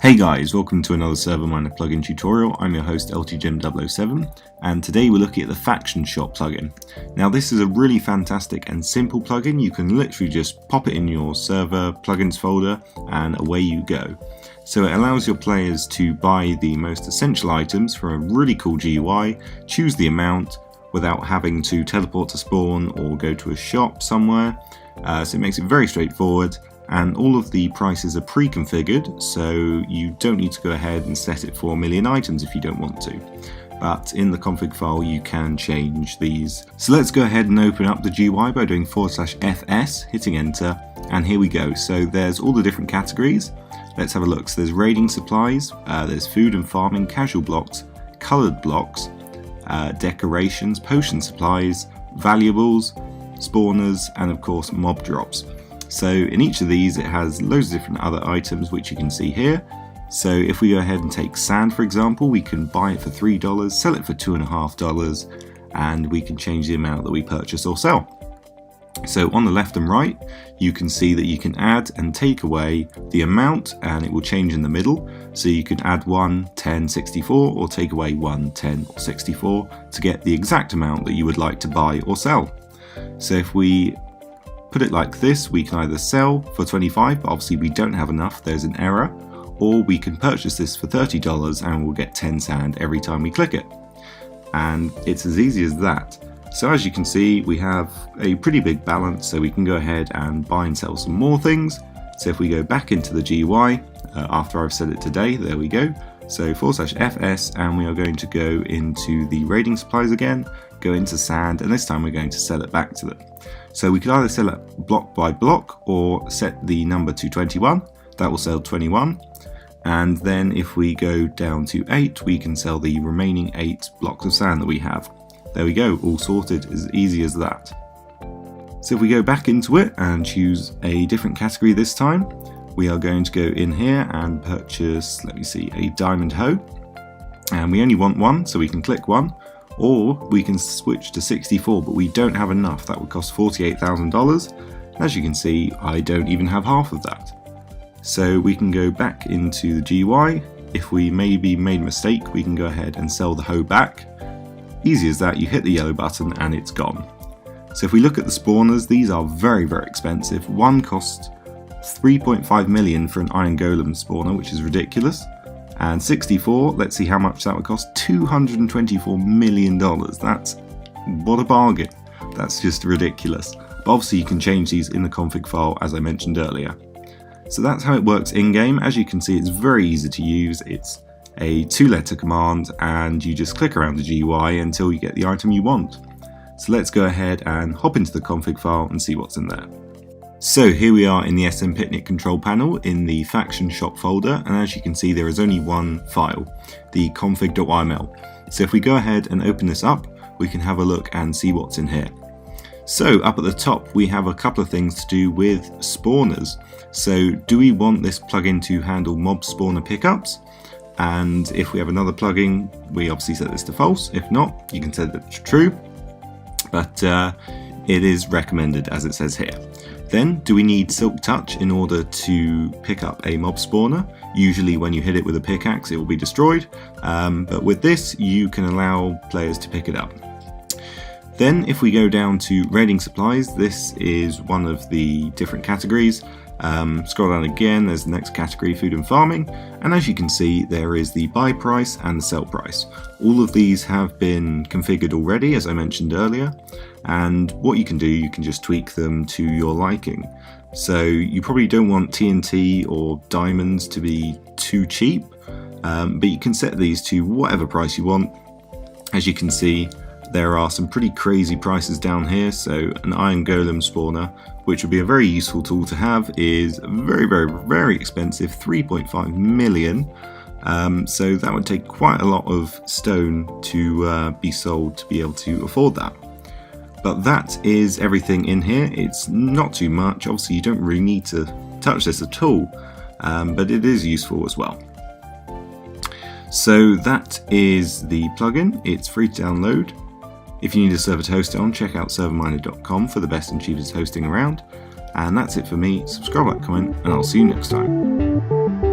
Hey guys, welcome to another ServerMiner plugin tutorial. I'm your host LTJim007 and today we're looking at the Faction Shop plugin. Now this is a really fantastic and simple plugin. You can literally just pop it in your server plugins folder and away you go. So it allows your players to buy the most essential items from a really cool GUI, choose the amount without having to teleport to spawn or go to a shop somewhere. So it makes it very straightforward. And all of the prices are pre-configured, so you don't need to go ahead and set it for a million items if you don't want to. But in the config file you can change these. So let's go ahead and open up the GUI by doing /fs, hitting enter, and here we go. So there's all the different categories. Let's have a look. So there's raiding supplies, there's food and farming, casual blocks, coloured blocks, decorations, potion supplies, valuables, spawners, and of course mob drops. So in each of these it has loads of different other items which you can see here. So if we go ahead and take sand for example, we can buy it for $3, sell it for $2.50, and we can change the amount that we purchase or sell. So on the left and right you can see that you can add and take away the amount and it will change in the middle. So you can add 1, 10, 64 or take away 1, 10 or 64 to get the exact amount that you would like to buy or sell. So if we put it like this, we can either sell for 25, but obviously we don't have enough, there's an error, or we can purchase this for $30 and we'll get 10 sand every time we click it. And it's as easy as that. So as you can see, we have a pretty big balance, so we can go ahead and buy and sell some more things. So if we go back into the GUI, after I've set it today, there we go. So /fs, and we are going to go into the raiding supplies again, go into sand, and this time we're going to sell it back to them. So we could either sell it block by block or set the number to 21, that will sell 21. And then if we go down to 8, we can sell the remaining 8 blocks of sand that we have. There we go, all sorted, as easy as that. So if we go back into it and choose a different category this time, we are going to go in here and purchase, let me see, a diamond hoe. And we only want one, so we can click one. Or we can switch to 64, but we don't have enough. That would cost $48,000. As you can see, I don't even have half of that. So we can go back into the GUI. If we maybe made a mistake, we can go ahead and sell the hoe back. Easy as that, you hit the yellow button and it's gone. So if we look at the spawners, these are very, very expensive. One costs 3.5 million for an iron golem spawner, which is ridiculous. And 64, let's see how much that would cost, $224 million. That's, what a bargain. That's just ridiculous. But obviously you can change these in the config file as I mentioned earlier. So that's how it works in-game. As you can see, it's very easy to use. It's a 2-letter command and you just click around the GUI until you get the item you want. So let's go ahead and hop into the config file and see what's in there. So here we are in the SM Picnic control panel in the Faction Shop folder, and as you can see there is only one file, the config.yml. So if we go ahead and open this up, we can have a look and see what's in here. So up at the top we have a couple of things to do with spawners. So do we want this plugin to handle mob spawner pickups? And if we have another plugin, we obviously set this to false. If not, you can set it to true, but it is recommended as it says here. Then, do we need Silk Touch in order to pick up a mob spawner? Usually when you hit it with a pickaxe it will be destroyed, but with this you can allow players to pick it up. Then if we go down to raiding supplies, this is one of the different categories. Scroll down again, there's the next category, food and farming, and as you can see there is the buy price and the sell price. All of these have been configured already as I mentioned earlier, and what you can do, you can just tweak them to your liking. So you probably don't want TNT or diamonds to be too cheap, but you can set these to whatever price you want. As you can see, there are some pretty crazy prices down here. So an iron golem spawner, which would be a very useful tool to have, is very, very, very expensive, 3.5 million. So that would take quite a lot of stone to be sold to be able to afford that. But that is everything in here. It's not too much. Obviously you don't really need to touch this at all, but it is useful as well. So that is the plugin. It's free to download. If you need a server to host it on, check out ServerMiner.com for the best and cheapest hosting around. And that's it for me. Subscribe, like, comment, and I'll see you next time.